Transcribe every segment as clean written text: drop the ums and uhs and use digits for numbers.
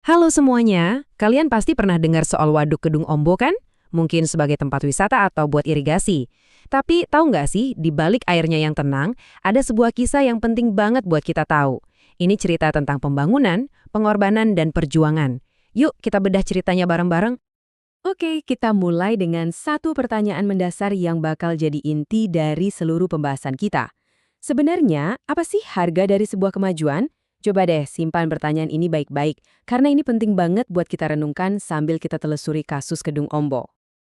Halo semuanya, kalian pasti pernah dengar soal Waduk Kedung Ombo kan? Mungkin sebagai tempat wisata atau buat irigasi. Tapi tahu nggak sih, di balik airnya yang tenang, ada sebuah kisah yang penting banget buat kita tahu. Ini cerita tentang pembangunan, pengorbanan, dan perjuangan. Yuk kita bedah ceritanya bareng-bareng. Oke, kita mulai dengan satu pertanyaan mendasar yang bakal jadi inti dari seluruh pembahasan kita. Sebenarnya, apa sih harga dari sebuah kemajuan? Coba deh simpan pertanyaan ini baik-baik, karena ini penting banget buat kita renungkan sambil kita telusuri kasus Kedung Ombo.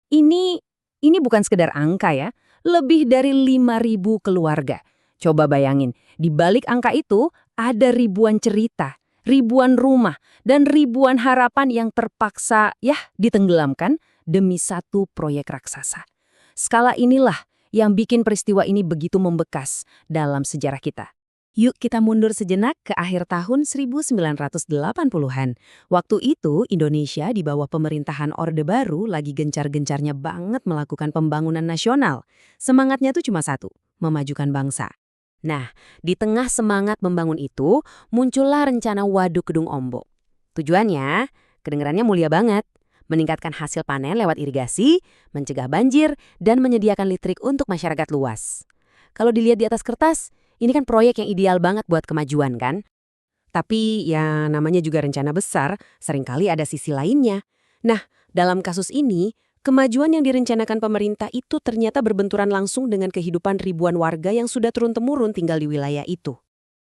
Ini ini bukan sekedar angka ya, lebih dari 5.000 keluarga. Coba bayangin, di balik angka itu ada ribuan cerita, ribuan rumah, dan ribuan harapan yang terpaksa ditenggelamkan demi satu proyek raksasa. Skala inilah yang bikin peristiwa ini begitu membekas dalam sejarah kita. Yuk kita mundur sejenak ke akhir tahun 1980-an. Waktu itu Indonesia di bawah pemerintahan Orde Baru lagi gencar-gencarnya banget melakukan pembangunan nasional. Semangatnya tuh cuma satu, memajukan bangsa. Nah, di tengah semangat membangun itu, muncullah rencana Waduk Kedung Ombo. Tujuannya, kedengarannya mulia banget. Meningkatkan hasil panen lewat irigasi, mencegah banjir, dan menyediakan listrik untuk masyarakat luas. Kalau dilihat di atas kertas, ini kan proyek yang ideal banget buat kemajuan kan? Tapi ya namanya juga rencana besar, seringkali ada sisi lainnya. Nah, dalam kasus ini, kemajuan yang direncanakan pemerintah itu ternyata berbenturan langsung dengan kehidupan ribuan warga yang sudah turun-temurun tinggal di wilayah itu.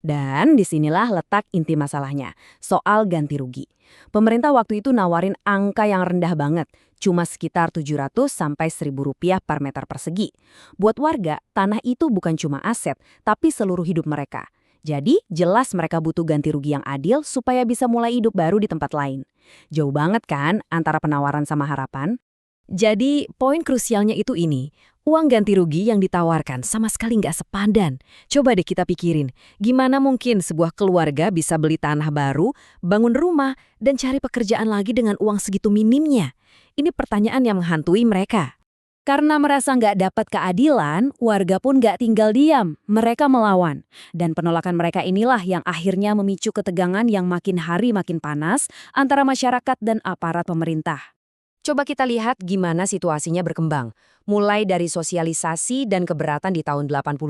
Dan disinilah letak inti masalahnya, soal ganti rugi. Pemerintah waktu itu nawarin angka yang rendah banget, cuma sekitar 700 sampai 1.000 rupiah per meter persegi. Buat warga, tanah itu bukan cuma aset, tapi seluruh hidup mereka. Jadi, jelas mereka butuh ganti rugi yang adil supaya bisa mulai hidup baru di tempat lain. Jauh banget kan antara penawaran sama harapan? Jadi, poin krusialnya itu ini. Uang ganti rugi yang ditawarkan sama sekali nggak sepadan. Coba deh kita pikirin, gimana mungkin sebuah keluarga bisa beli tanah baru, bangun rumah, dan cari pekerjaan lagi dengan uang segitu minimnya? Ini pertanyaan yang menghantui mereka. Karena merasa nggak dapat keadilan, warga pun nggak tinggal diam. Mereka melawan. Dan penolakan mereka inilah yang akhirnya memicu ketegangan yang makin hari makin panas antara masyarakat dan aparat pemerintah. Coba kita lihat gimana situasinya berkembang. Mulai dari sosialisasi dan keberatan di tahun 85,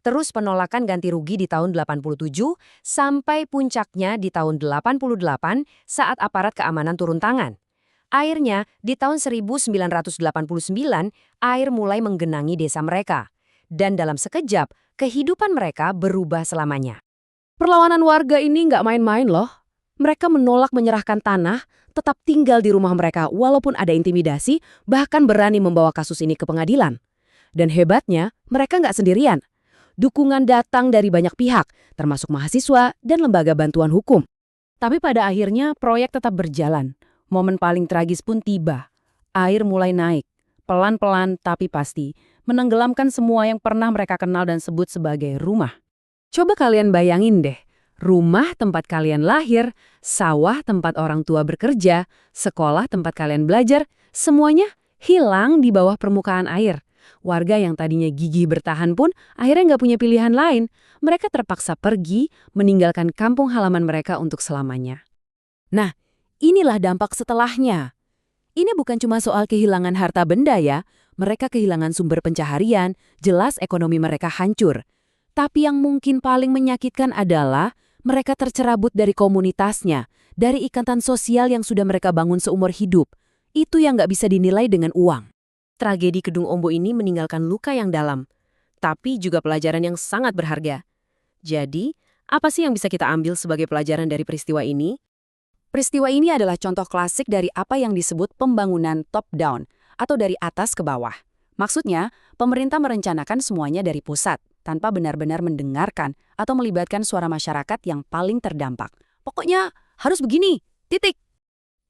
terus penolakan ganti rugi di tahun 87, sampai puncaknya di tahun 88 saat aparat keamanan turun tangan. Akhirnya, di tahun 1989, air mulai menggenangi desa mereka. Dan dalam sekejap, kehidupan mereka berubah selamanya. Perlawanan warga ini nggak main-main loh. Mereka menolak menyerahkan tanah, tetap tinggal di rumah mereka walaupun ada intimidasi, bahkan berani membawa kasus ini ke pengadilan. Dan hebatnya, mereka nggak sendirian. Dukungan datang dari banyak pihak, termasuk mahasiswa dan lembaga bantuan hukum. Tapi pada akhirnya proyek tetap berjalan. Momen paling tragis pun tiba. Air mulai naik, pelan-pelan tapi pasti, menenggelamkan semua yang pernah mereka kenal dan sebut sebagai rumah. Coba kalian bayangin deh, rumah tempat kalian lahir, sawah tempat orang tua bekerja, sekolah tempat kalian belajar, semuanya hilang di bawah permukaan air. Warga yang tadinya gigih bertahan pun akhirnya nggak punya pilihan lain. Mereka terpaksa pergi, meninggalkan kampung halaman mereka untuk selamanya. Nah, inilah dampak setelahnya. Ini bukan cuma soal kehilangan harta benda ya, mereka kehilangan sumber pencaharian, jelas ekonomi mereka hancur. Tapi yang mungkin paling menyakitkan adalah mereka tercerabut dari komunitasnya, dari ikatan sosial yang sudah mereka bangun seumur hidup. Itu yang nggak bisa dinilai dengan uang. Tragedi Kedung Ombo ini meninggalkan luka yang dalam, tapi juga pelajaran yang sangat berharga. Jadi, apa sih yang bisa kita ambil sebagai pelajaran dari peristiwa ini? Peristiwa ini adalah contoh klasik dari apa yang disebut pembangunan top-down, atau dari atas ke bawah. Maksudnya, pemerintah merencanakan semuanya dari pusat, tanpa benar-benar mendengarkan atau melibatkan suara masyarakat yang paling terdampak. Pokoknya harus begini, titik.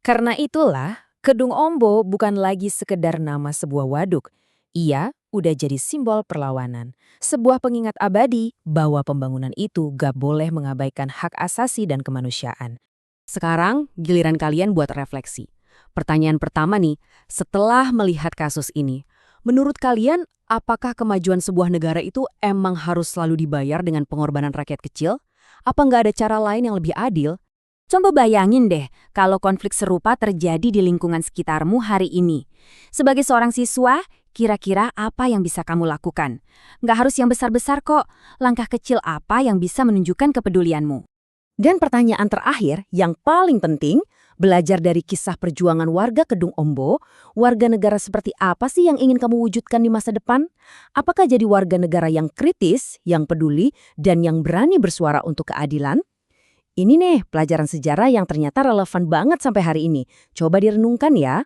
Karena itulah, Kedung Ombo bukan lagi sekedar nama sebuah waduk. Ia udah jadi simbol perlawanan. Sebuah pengingat abadi bahwa pembangunan itu gak boleh mengabaikan hak asasi dan kemanusiaan. Sekarang, giliran kalian buat refleksi. Pertanyaan pertama nih, setelah melihat kasus ini, menurut kalian, apakah kemajuan sebuah negara itu emang harus selalu dibayar dengan pengorbanan rakyat kecil? Apa nggak ada cara lain yang lebih adil? Coba bayangin deh kalau konflik serupa terjadi di lingkungan sekitarmu hari ini. Sebagai seorang siswa, kira-kira apa yang bisa kamu lakukan? Nggak harus yang besar-besar kok. Langkah kecil apa yang bisa menunjukkan kepedulianmu? Dan pertanyaan terakhir yang paling penting, belajar dari kisah perjuangan warga Kedung Ombo, warga negara seperti apa sih yang ingin kamu wujudkan di masa depan? Apakah jadi warga negara yang kritis, yang peduli, dan yang berani bersuara untuk keadilan? Ini nih pelajaran sejarah yang ternyata relevan banget sampai hari ini. Coba direnungkan ya.